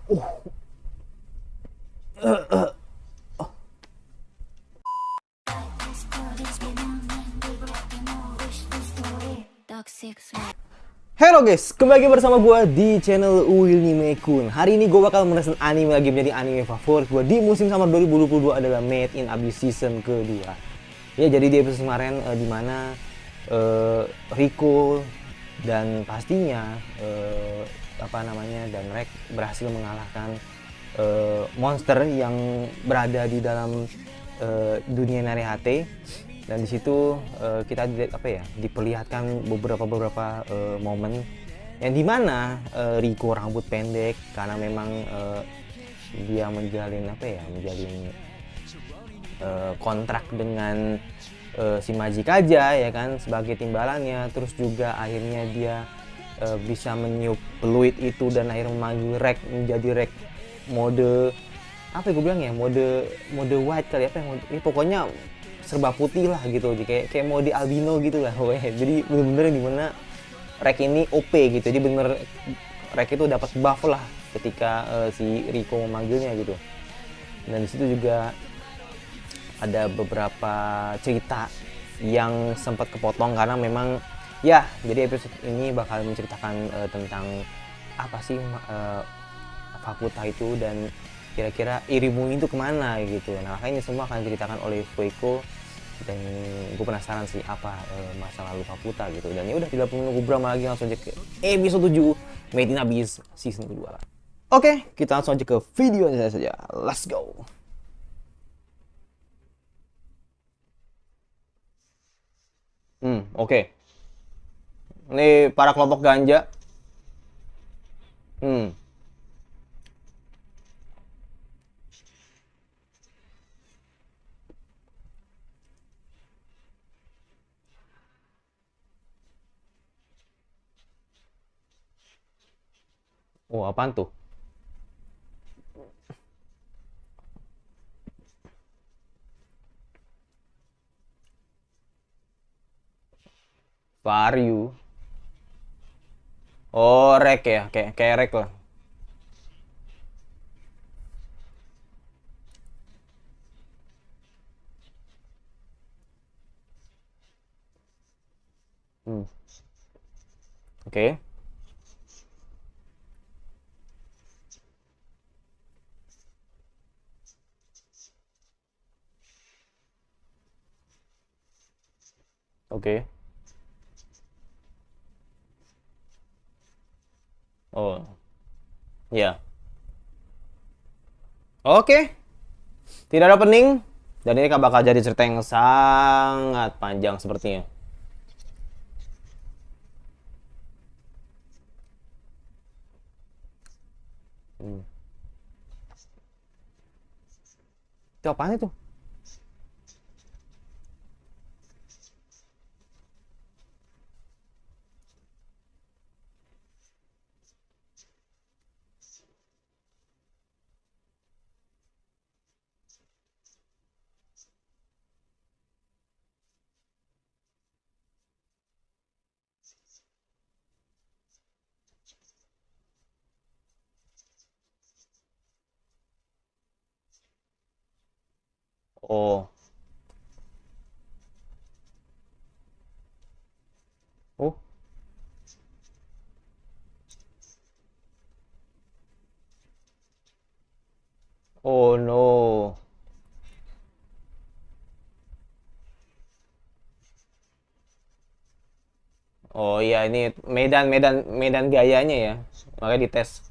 Halo guys, kembali lagi bersama gue di channel Wilnimekun. Hari ini gue bakal meresensi anime lagi menjadi anime favorit gue di musim summer 2022 adalah Made in Abyss season kedua. Ya, jadi di episode kemarin dimana Rico dan pastinya dan Rek berhasil mengalahkan monster yang berada di dalam dunia Narihate. Dan di situ kita diperlihatkan beberapa momen yang dimana Rico rambut pendek karena memang dia menjalin kontrak dengan si Majikaja ya kan sebagai timbalannya. Terus juga akhirnya dia bisa meniup peluit itu dan akhirnya memanggil Rek menjadi Rek mode mode white kali pokoknya serba putih lah gitu, kayak mode albino gitu lah. Jadi bener-bener dimana Rek ini OP gitu, jadi bener Rek itu dapat buff lah ketika si Rico memanggilnya gitu. Dan disitu juga ada beberapa cerita yang sempat kepotong karena memang ya, jadi episode ini bakal menceritakan tentang apa sih Fakuta itu dan kira-kira Irimu itu kemana gitu. Nah, makanya semua akan diceritakan oleh Fueko dan gue penasaran sih apa masa lalu Fakuta gitu. Dan ya udah, tidak perlu nunggu berapa lagi, langsung aja ke episode 7 Made in Abyss season kedua lah. Oke, kita langsung aja ke videonya saja. Let's go. Oke. Ini para kelompok ganja. Oh, apaan tuh? Vario. Oh, Rek ya, kayak Rek lah. Oke. Oke. Oh, ya. Oke. Tidak ada pening. Dan ini bakal jadi cerita yang sangat panjang sepertinya. Itu apaan itu? Oh. Oh. Oh no. Oh iya, ini medan gayanya ya. Makanya dites.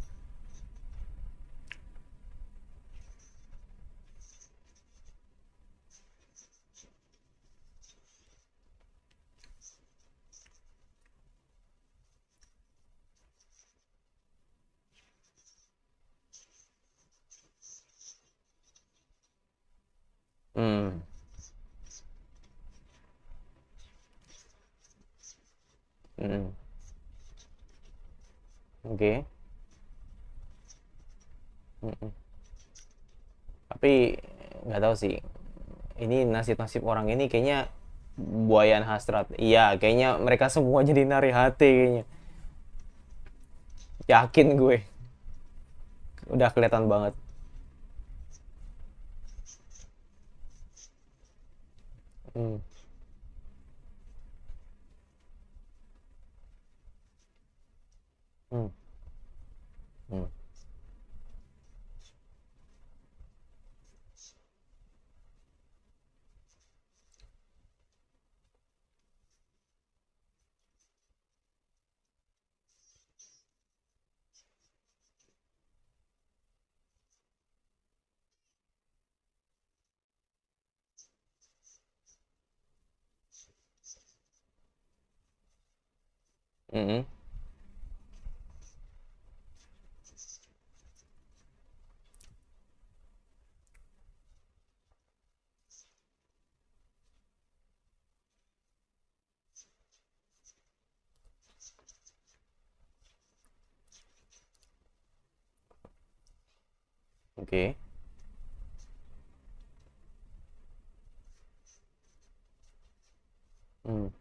Hmm. Hmm. Oke. Tapi nggak tahu sih. Ini nasib-nasib orang ini kayaknya buayan hasrat. Iya, kayaknya mereka semua jadi Narihate kayaknya. Yakin gue. Udah kelihatan banget. Hmm. Hmm. Hmm. Hmm. Oke. Hmm.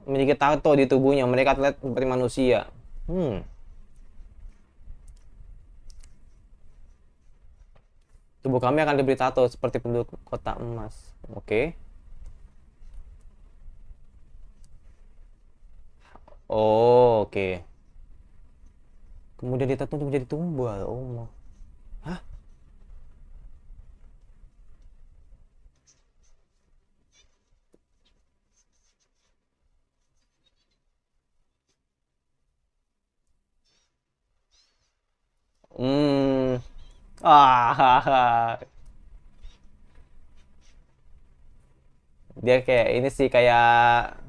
Memiliki tato di tubuhnya, mereka terlihat seperti manusia. Hmm. Tubuh kami akan diberi tato seperti penduduk kota emas. Oke. Oh, oke. Kemudian ditato untuk menjadi tumbal. Oh. Hah? Hmm. Ah. Dia kayak ini sih kayak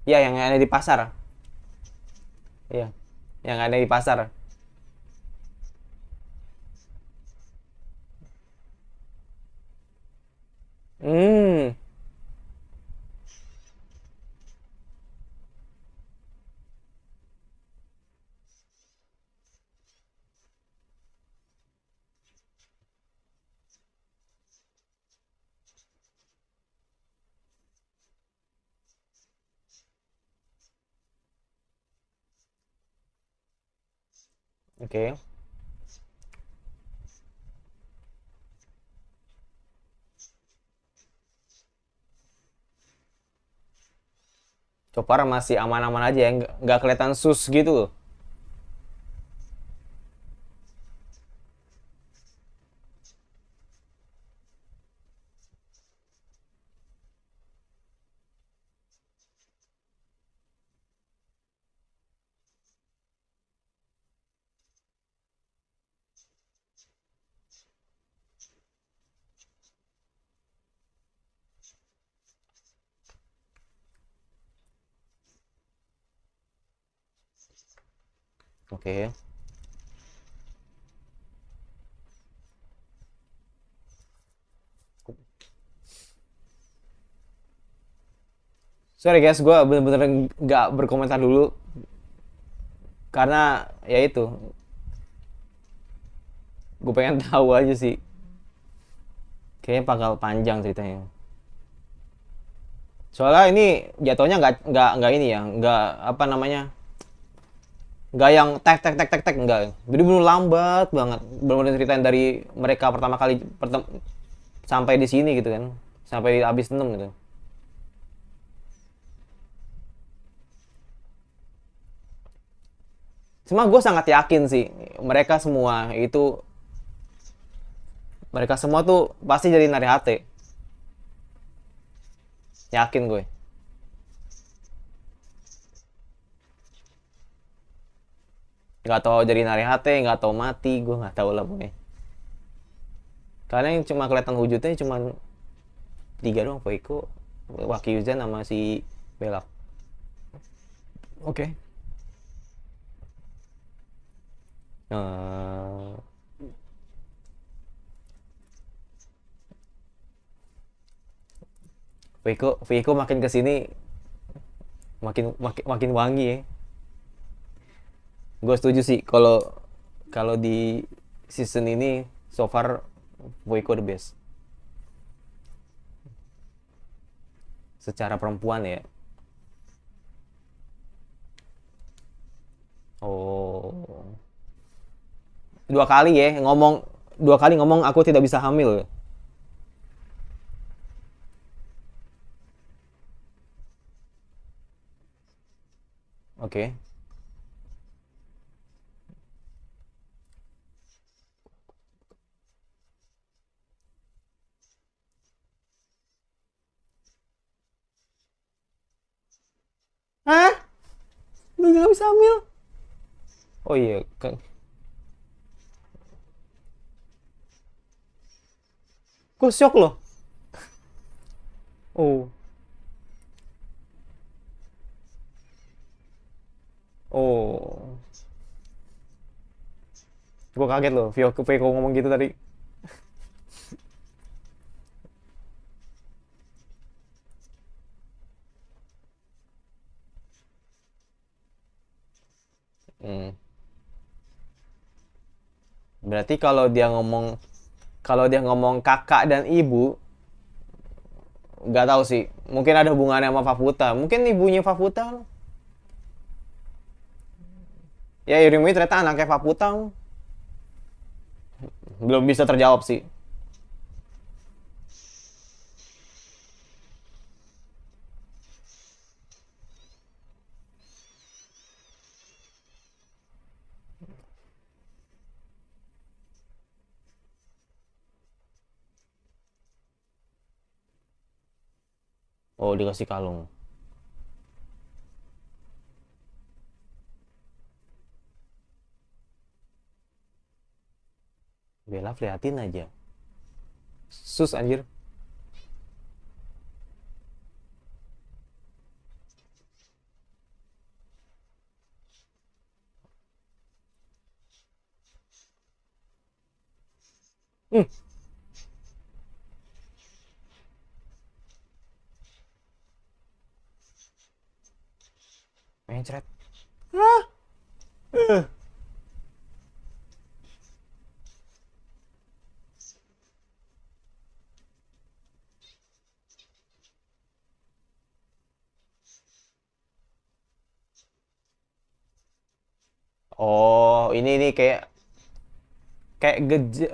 ya yang ada di pasar. Iya. Yang ada di pasar. Hmm. Oke. Chopper masih aman-aman aja ya, nggak kelihatan sus gitu. Oke. Sorry guys, gue bener-bener nggak berkomentar dulu karena ya itu, gue pengen tahu aja sih. Kayaknya bakal panjang ceritanya. Soalnya ini jatuhnya nggak ini ya, nggak apa namanya, nggak yang tek tek tek tek tek nggak. Jadi bener lambat banget, bener-bener ceritain dari mereka pertama kali sampai di sini gitu kan, sampai habis 6 gitu. Cuma gue sangat yakin sih mereka semua itu, mereka semua tuh pasti jadi Narihate. Yakin gue. Nggak tahu jadi Narihate, nggak tahu mati, gue nggak tahu lah pokoknya. Karena yang cuma kelihatan wujudnya cuma tiga doang, Poiko, Wakyuzen sama si Belak. Oke. Okay. Uh, Poiko makin kesini makin makin makin wangi ya. Gue setuju sih kalau kalau di season ini so far Poiko the best secara perempuan ya. Dua kali ya ngomong, dua kali ngomong aku tidak bisa hamil. Oke. Hah? Lu nggak bisa hamil? Oh iya, kan. Gue shock loh. Oh, oh. Gue kaget loh, Vio ngomong gitu tadi. Hmm. Berarti kalau dia ngomong kakak dan ibu, nggak tahu sih. Mungkin ada hubungannya sama Faputa. Mungkin ibunya Faputa. Ya Yurimi ternyata anaknya Faputa. Belum bisa terjawab sih. Oh, dikasih kalung. Bella liatin aja. Sus anjir. Hmm, mencret. Hah? Eh. Oh, ini kayak kayak geje.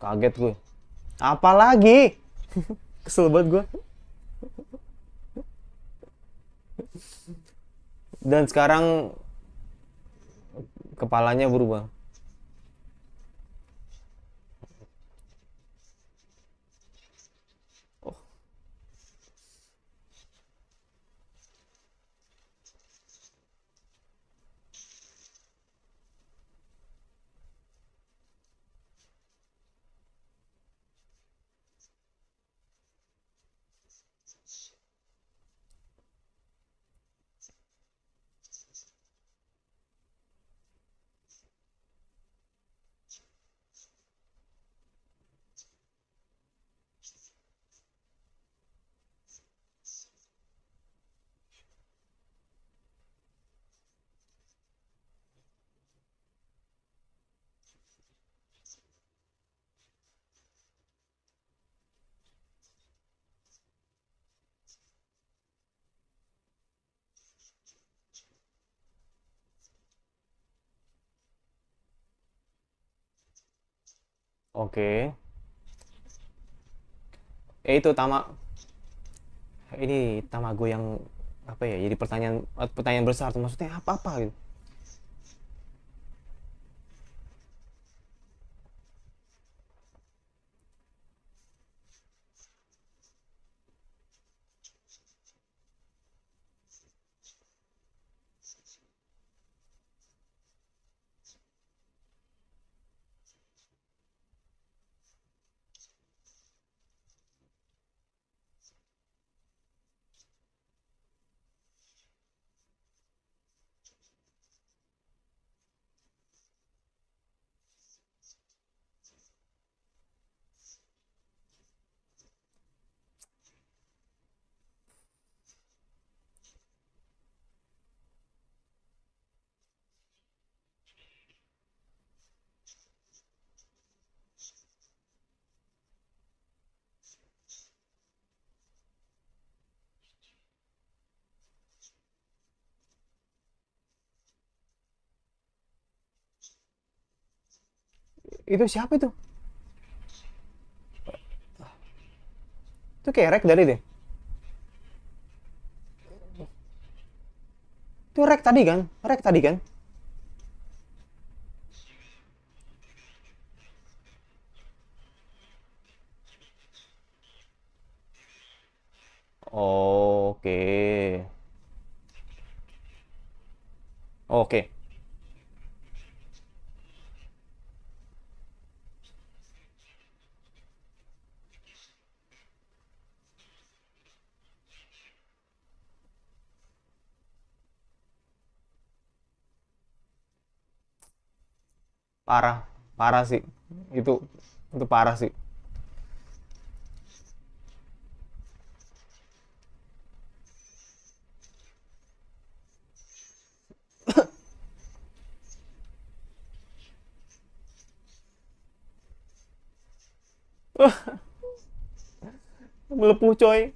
Kaget gue. Apalagi? Kesel banget gue. Dan sekarang kepalanya berubah. Oke. Itu ini Tamago yang apa ya? Jadi pertanyaan besar tuh maksudnya apa-apa gitu. Itu siapa itu? Itu kayak rek dari deh. Itu rek tadi kan? Rek tadi kan? Oke. Oke. Parah. Parah sih. Itu itu parah sih. Melepuh coy.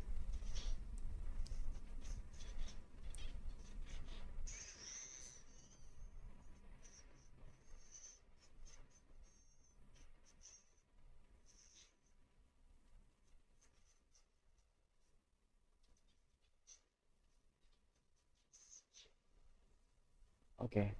Oke.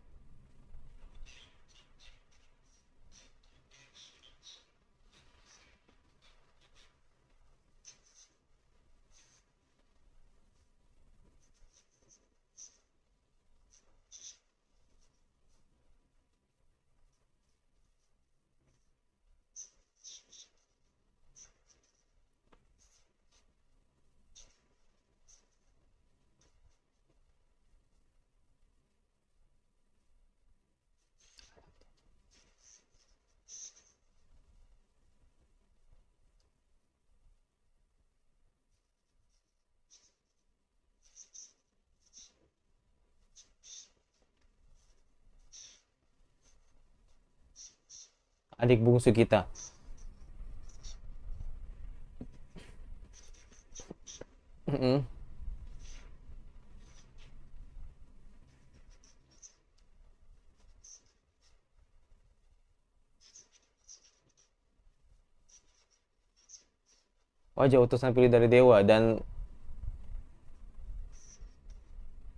Adik bungsu kita. Mm-mm. Wajah utusan pilih dari dewa dan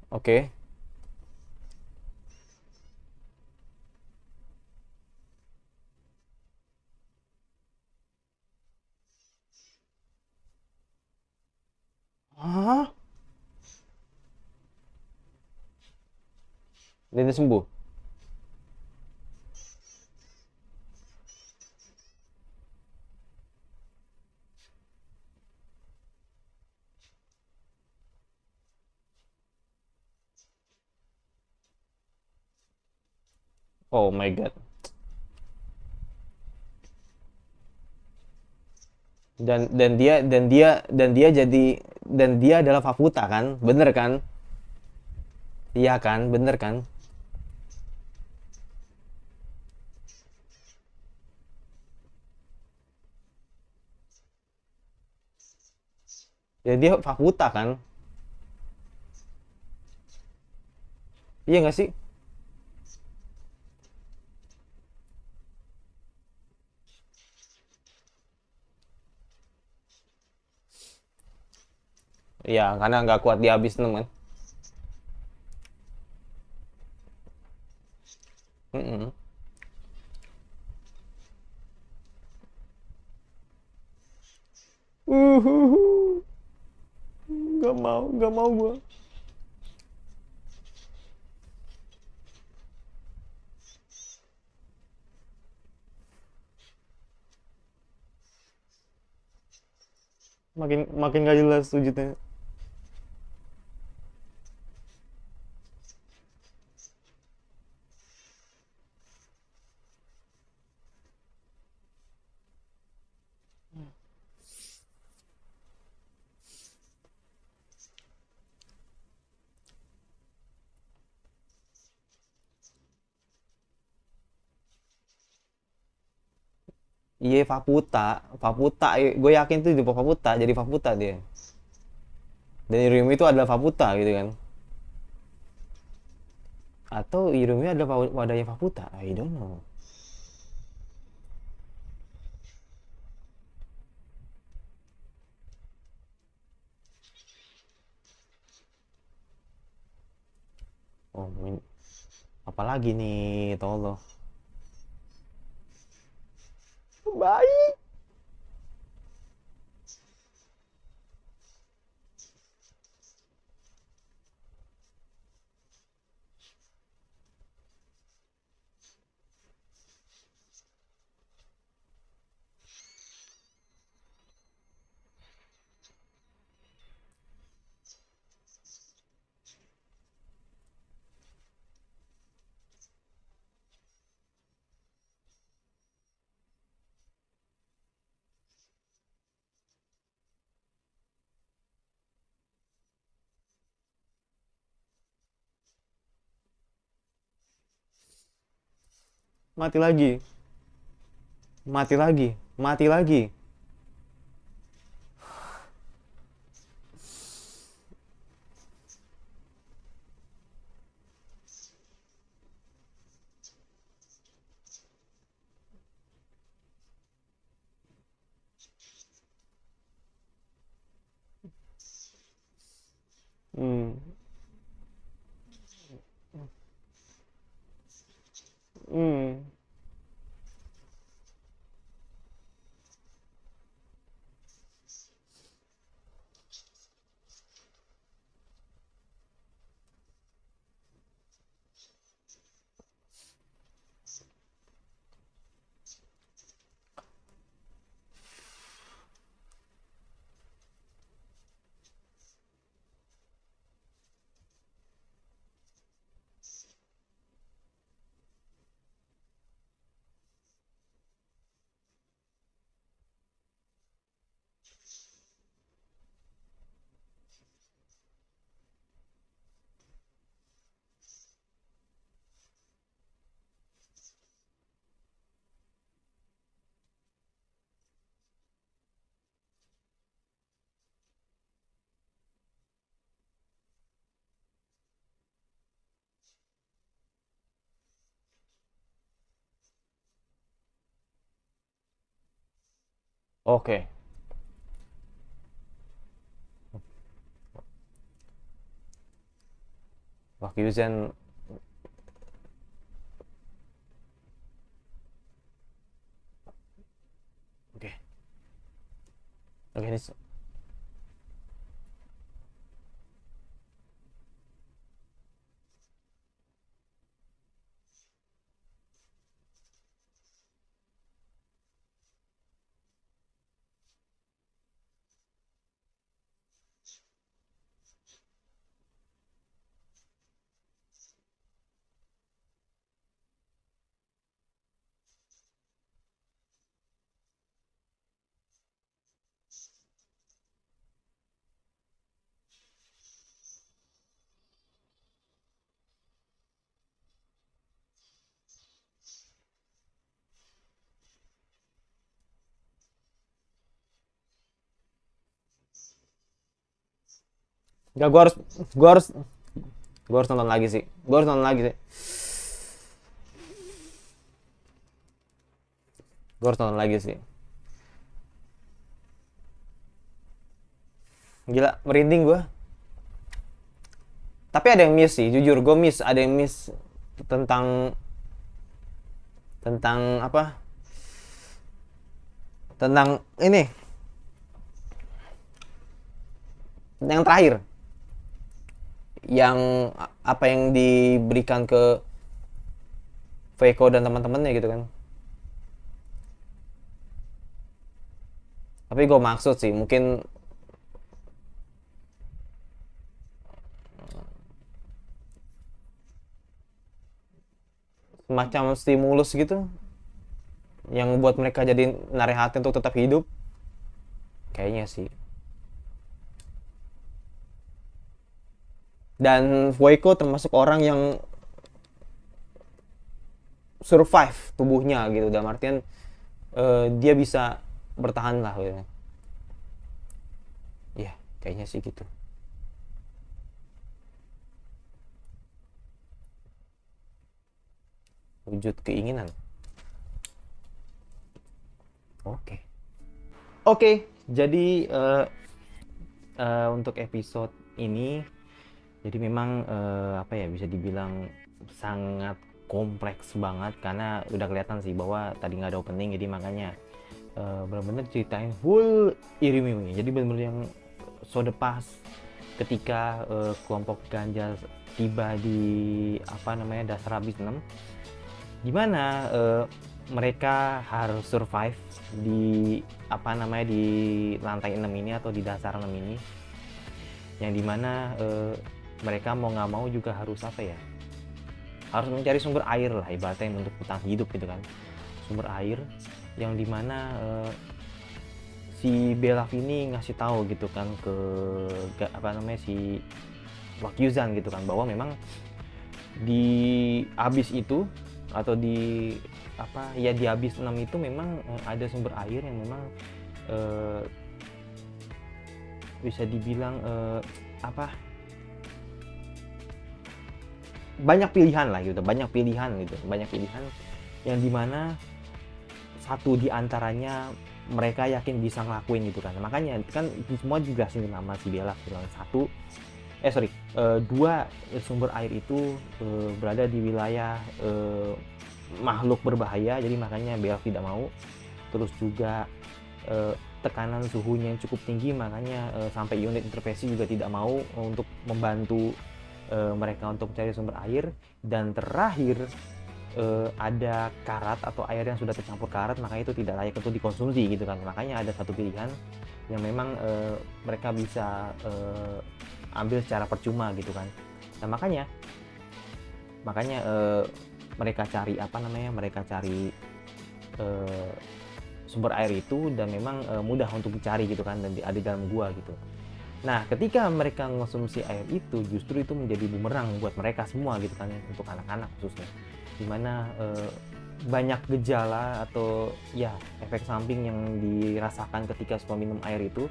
oke. Hah? Dan dia sembuh. Oh my god. Dan dia jadi dan dia adalah Faputa kan? Bener kan? Iya kan? Bener kan? Ya dia Faputa kan? Iya nggak sih? Iya, karena nggak kuat dia habis teman. Mm-mm. Uhuhu. Nggak mau gua. Makin makin gak jelas wujudnya. Iya Faputa, Faputa, gue yakin tuh di Faputa, jadi Faputa dia. Dan Irumi itu adalah Faputa gitu kan. Atau Irumi adalah wadahnya Faputa, I don't know. Oh, apalagi nih, tolong. Baik. Mati lagi. Mati lagi. Mati lagi. Hmm. Hmm. Oke. Wah, Kyuzen. Oke. Oke, ini. Enggak, gua harus gua harus nonton lagi sih. Gua harus nonton lagi sih. Gua harus nonton lagi sih. Gila, merinding gua. Tapi ada yang miss sih, jujur gue miss, ada yang miss tentang tentang apa? Tentang ini, yang terakhir, yang apa yang diberikan ke Veiko dan teman-temannya gitu kan. Tapi gue maksud sih, mungkin semacam stimulus gitu, yang buat mereka jadi narik hati untuk tetap hidup. Kayaknya sih. Dan Voiko termasuk orang yang survive tubuhnya gitu, dalam artian dia bisa bertahan lah gitu. Ya, kayaknya sih gitu. Wujud keinginan. Oke. Oke, jadi untuk episode ini Jadi memang apa ya, bisa dibilang sangat kompleks banget, karena udah kelihatan sih bahwa tadi nggak ada opening, jadi makanya benar-benar ceritain full Irimi. Jadi benar-benar yang so the past ketika kelompok ganja tiba di apa namanya dasar habis 6, di mana mereka harus survive di apa namanya di lantai 6 ini atau di dasar 6 ini, yang dimana mereka mau nggak mau juga harus apa ya, harus mencari sumber air lah ibaratnya untuk bertahan hidup gitu kan, sumber air yang dimana si Belaf ini ngasih tahu gitu kan ke apa namanya si Wakyuzan gitu kan, bahwa memang di abis itu atau di apa ya di abis 6 itu memang ada sumber air yang memang bisa dibilang apa, banyak pilihan lah gitu, banyak pilihan yang dimana satu di antaranya mereka yakin bisa ngelakuin gitu kan. Makanya kan semua dijelasin nama si Bella bilang dua sumber air itu berada di wilayah makhluk berbahaya, jadi makanya Bella tidak mau. Terus juga tekanan suhunya yang cukup tinggi, makanya sampai unit intervensi juga tidak mau untuk membantu mereka untuk mencari sumber air. Dan terakhir ada karat atau air yang sudah tercampur karat, makanya itu tidak layak untuk dikonsumsi gitu kan. Makanya ada satu pilihan yang memang mereka bisa ambil secara percuma gitu kan. Nah makanya mereka cari apa namanya, mereka cari sumber air itu, dan memang mudah untuk dicari gitu kan, dan ada di dalam gua gitu. Nah ketika mereka mengonsumsi air itu, justru itu menjadi bumerang buat mereka semua gitu kan, untuk anak-anak khususnya, dimana banyak gejala atau ya efek samping yang dirasakan ketika semua minum air itu,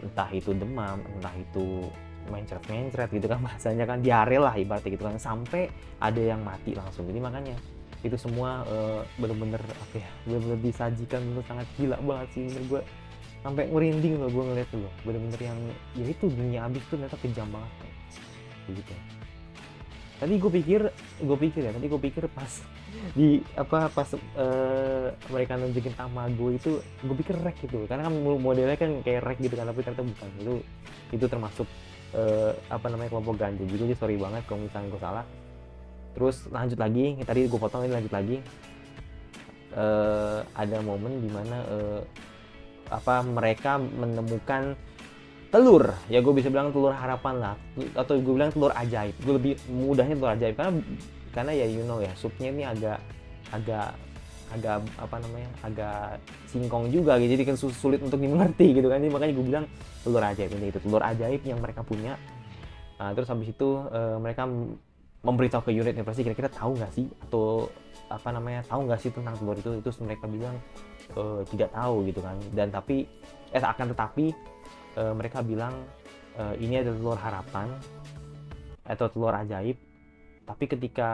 entah itu demam, entah itu mencret-mencret gitu kan, bahasanya kan diare lah ibaratnya gitu kan, sampai ada yang mati langsung. Jadi makanya itu semua bener-bener apa ya, bener-bener disajikan bener sangat gila banget sih menurut gue, sampai merinding loh gue ngeliat tuh loh, bener-bener yang ya itu dunia abis tuh ternyata kejam banget gitu. Tadi gue pikir pas di apa pas mereka nunjukin Tamago itu, gue pikir rek gitu, karena kan modelnya kan kayak rek gitu kan, tapi ternyata bukan. Itu termasuk apa namanya kelompok ganja juga. Jadi sorry banget kalau misalnya gue salah. Terus lanjut lagi, tadi gue potong, ini lanjut lagi. Ada momen dimana apa mereka menemukan telur, ya gue bisa bilang telur harapan lah, atau gue bilang telur ajaib. Gue lebih mudahnya telur ajaib, karena ya you know ya, supnya ini agak apa namanya, agak singkong juga gitu, jadi kan sulit untuk dimengerti gitu kan. Jadi makanya gue bilang telur ajaib, ini itu telur ajaib yang mereka punya. Nah, terus habis itu mereka memberitahu ke unit investasi, kira-kira tahu nggak sih, atau apa namanya, tahu nggak sih tentang telur itu. Terus mereka bilang tidak tahu gitu kan. Dan tapi tetapi mereka bilang ini adalah telur harapan atau telur ajaib, tapi ketika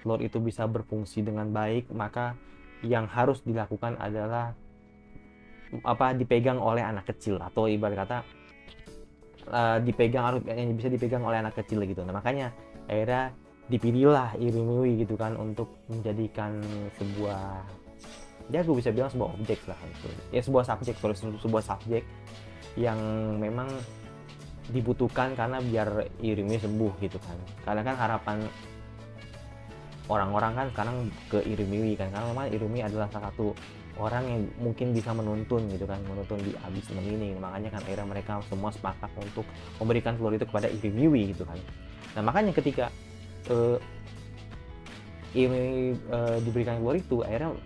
telur itu bisa berfungsi dengan baik, maka yang harus dilakukan adalah apa, dipegang oleh anak kecil, atau ibarat kata yang bisa dipegang oleh anak kecil gitu. Nah makanya akhirnya dipilihlah Irimiwi gitu kan, untuk menjadikan sebuah, ya gue bisa bilang sebuah objek lah gitu. Ya sebuah subjek yang memang dibutuhkan karena biar Irimi sembuh gitu kan. Karena kan harapan orang-orang kan sekarang ke Irimiwi kan, karena memang Irimi adalah salah satu orang yang mungkin bisa menuntun gitu kan, menuntun di abis 6 ini. Makanya kan akhirnya mereka semua sepakat untuk memberikan telur itu kepada Irimiwi gitu kan. Nah makanya ketika Irimi diberikan telur itu, akhirnya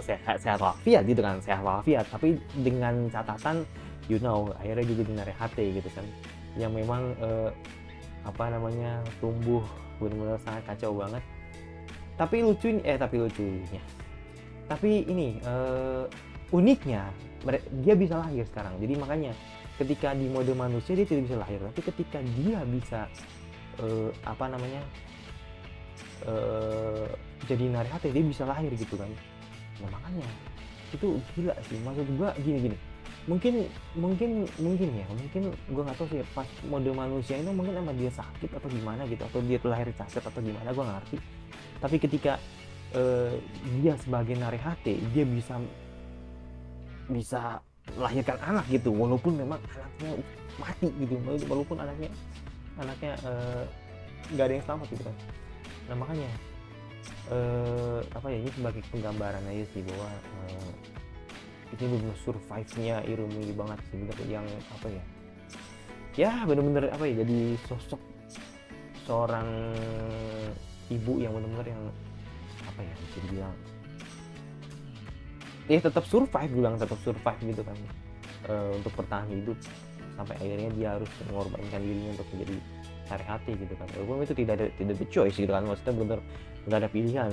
sehat walafiat gitu kan, sehat walafiat, tapi dengan catatan you know, akhirnya juga di Narehate gitu kan, yang memang apa namanya, tumbuh benar-benar sangat kacau banget. Tapi ini uniknya dia bisa lahir sekarang. Jadi makanya ketika di mode manusia dia tidak bisa lahir, tapi ketika dia bisa apa namanya jadi Narehate, dia bisa lahir gitu kan. Nah makanya itu gila sih, maksud gua gini mungkin gue nggak tahu sih pas mode manusia itu mungkin emang dia sakit atau gimana gitu, atau dia lahir cacat atau gimana, gue nggak ngerti. Tapi ketika dia sebagai Narehate, dia bisa melahirkan anak gitu, walaupun memang anaknya mati gitu, walaupun anaknya nggak ada yang selamat gitu kan. Nah makanya apa ya, ini sebagai penggambaran aja sih bahwa ini bener survive-nya Irumi banget sih, bener yang apa ya bener-bener apa ya, jadi sosok seorang ibu yang bener-bener yang apa ya, bisa dibilang ya tetap survive gitu kan, untuk bertahan hidup sampai akhirnya dia harus mengorbankan dirinya untuk menjadi Narehate gitu kan. Walaupun itu tidak ada choice gitu kan, maksudnya bener nggak ada pilihan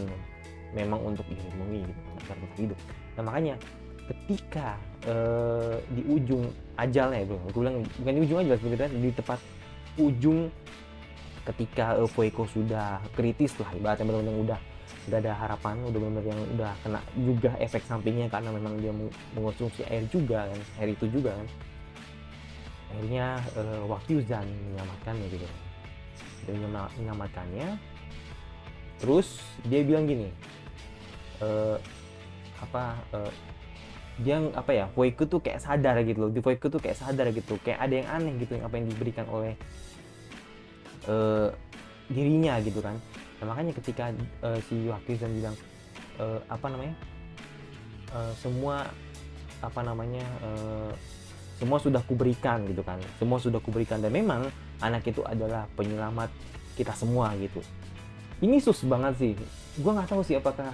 memang untuk dilindungi gitu kan, agar tetap hidup. Nah makanya ketika di ujung ajalnya, bro, gue bilang bukan di ujung aja sebenarnya, di tepat ujung ketika Fueko sudah kritis lah ibaratnya, benar-benar udah ada harapan, udah benar-benar yang udah kena juga efek sampingnya karena memang dia mengonsumsi air juga kan, air itu juga kan. Akhirnya Wakyuzan menyelamatkannya gitu kan. Dia menyelamatkannya, terus dia bilang gini, dia apa ya, Fueko tuh kayak sadar gitu loh, di Fueko tuh kayak sadar gitu, kayak ada yang aneh gitu apa yang diberikan oleh dirinya gitu kan. Nah makanya ketika si Wakyuzan bilang semua semua sudah kuberikan gitu kan, semua sudah kuberikan, dan memang anak itu adalah penyelamat kita semua gitu. Ini sus banget sih, gue nggak tahu sih apakah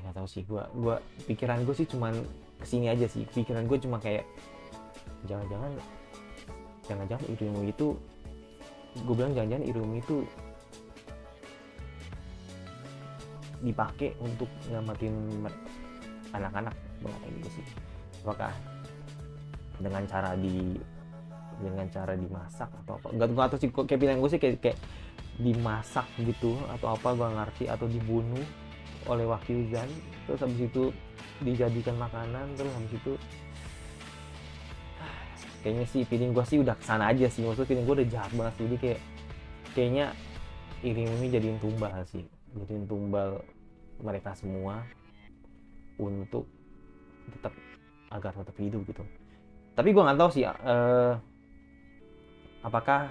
nggak tahu sih, gue pikiran gue sih cuman kesini aja sih, pikiran gue cuma kayak jangan-jangan Irumi itu, gue bilang jangan-jangan Irumi itu dipakai untuk nyelamatin anak-anak, kayak gitu sih. Apakah dengan cara dimasak atau apa, nggak tahu sih, kayak pilihan gue sih kayak dimasak gitu atau apa, gue ngerti, atau dibunuh oleh Wakyuzan, terus habis itu dijadikan makanan, terus habis itu kayaknya sih feeling gue sih udah kesana aja sih, maksudnya feeling gue udah jahat banget sih. Jadi kayaknya Irumi jadiin tumbal mereka semua untuk agar tetap hidup gitu. Tapi gue nggak tahu sih apakah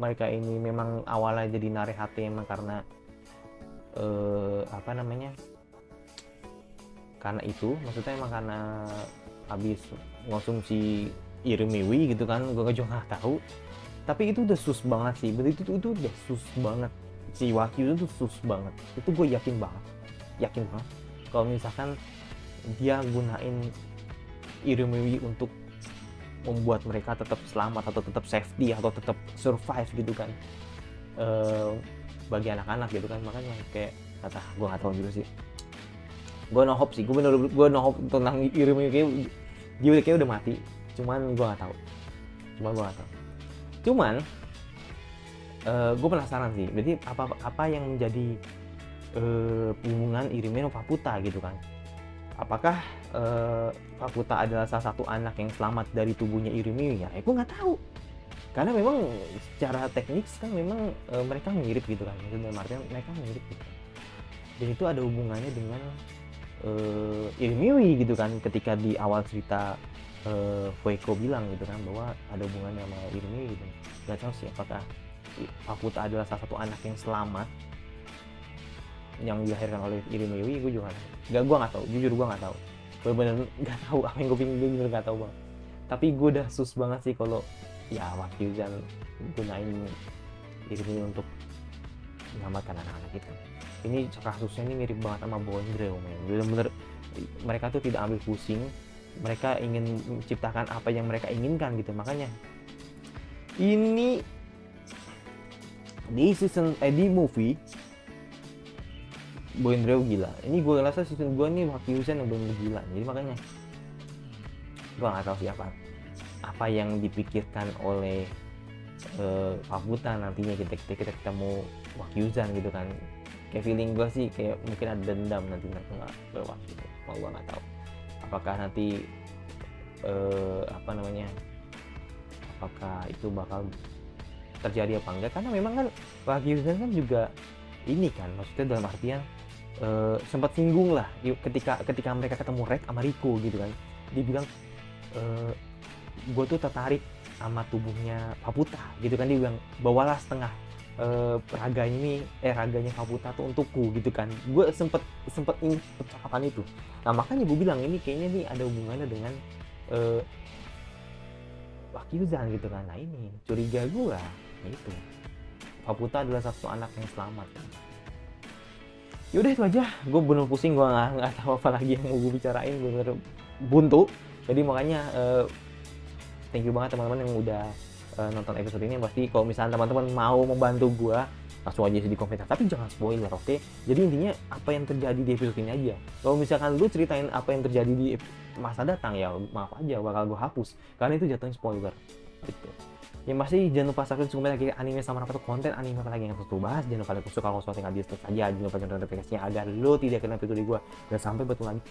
mereka ini memang awalnya jadi Narehate emang karena karena itu, maksudnya emang karena habis ngonsumsi Irumiwi gitu kan, gue juga nggak tahu. Tapi itu udah sus banget sih, itu udah sus banget, si Wakyu itu sus banget, itu gue yakin banget kalau misalkan dia gunain Irumiwi untuk membuat mereka tetap selamat atau tetap safety atau tetap survive gitu kan, bagi anak-anak gitu kan. Makanya kayak kata gue nggak tahu juga sih, gue no hope sih, gue no hope tentang Irumi, kayak udah mati, cuman gue nggak tahu. Gue penasaran sih, berarti apa yang menjadi hubungan Irumi sama Faputa gitu kan. Apakah Faputa adalah salah satu anak yang selamat dari tubuhnya Irumi? Ya gue nggak tahu, karena memang secara teknik kan memang mereka mirip gitu kan, maksudnya mereka mirip gitu. Dan itu ada hubungannya dengan Irumi gitu kan, ketika di awal cerita Fueko bilang gitu kan bahwa ada hubungannya sama Irumi gitu. Nggak tahu sih apakah Faputa adalah salah satu anak yang selamat yang dilahirkan oleh Irumi. Gue nggak tahu, jujur gue nggak tahu, bener-bener nggak tahu apa yang gue pikir, gue bener nggak tahu banget. Tapi gue udah sus banget sih kalau ya Wakyuzan gunain Irumi untuk menyelamatkan anak-anak itu. Ini kasusnya ini mirip banget sama Bondreo, men. Bener-bener mereka tuh tidak ambil pusing, mereka ingin menciptakan apa yang mereka inginkan gitu. Makanya ini di movie Bondreo gila. Ini gue rasa season 2 nih Wakyuzan yang bener gila. Jadi makanya gue nggak tahu siapa apa yang dipikirkan oleh Faputa nantinya kita ketemu Wakyuzan gitu kan. kayak feeling gue sih kayak mungkin ada dendam nanti nggak lewat gitu. Mau gue nggak tahu apakah nanti apa namanya, apakah itu bakal terjadi apa enggak, karena memang kan Pak Hyunjin kan juga ini kan, maksudnya dalam artian sempat singgung lah ketika mereka ketemu Rek sama Riko gitu kan, dia bilang gue tuh tertarik sama tubuhnya Paputa gitu kan, dia bilang bawalah setengah raganya Paputa tuh untukku gitu kan. Gue sempet ingat percakapan itu. Nah makanya gue bilang ini kayaknya nih ada hubungannya dengan Pak Hyunjin gitu kan. Nah ini curiga gue itu Paputa adalah satu anak yang selamat. Yaudah itu aja, gue bener pusing, gue nggak tahu apa lagi yang mau gue bicarain, gue bener buntu. Jadi makanya thank you banget teman-teman yang udah nonton episode ini. Pasti kalau misalnya teman-teman mau membantu gue, langsung aja di komentar, tapi jangan spoiler, oke? Jadi intinya apa yang terjadi di episode ini aja. Kalau misalkan lu ceritain apa yang terjadi di masa datang, ya maaf aja, bakal gue hapus karena itu jatuhnya spoiler gitu. Yang pasti jangan lupa subscribe, komen lagi anime sama apa tuh, konten anime apa lagi yang harus lu bahas. Jangan lupa like, suka, kalau suka tinggal di subscribe aja, jangan lupa nyalakan notifikasinya agar lu tidak kena video dari gue. Dan sampai bertemu lagi.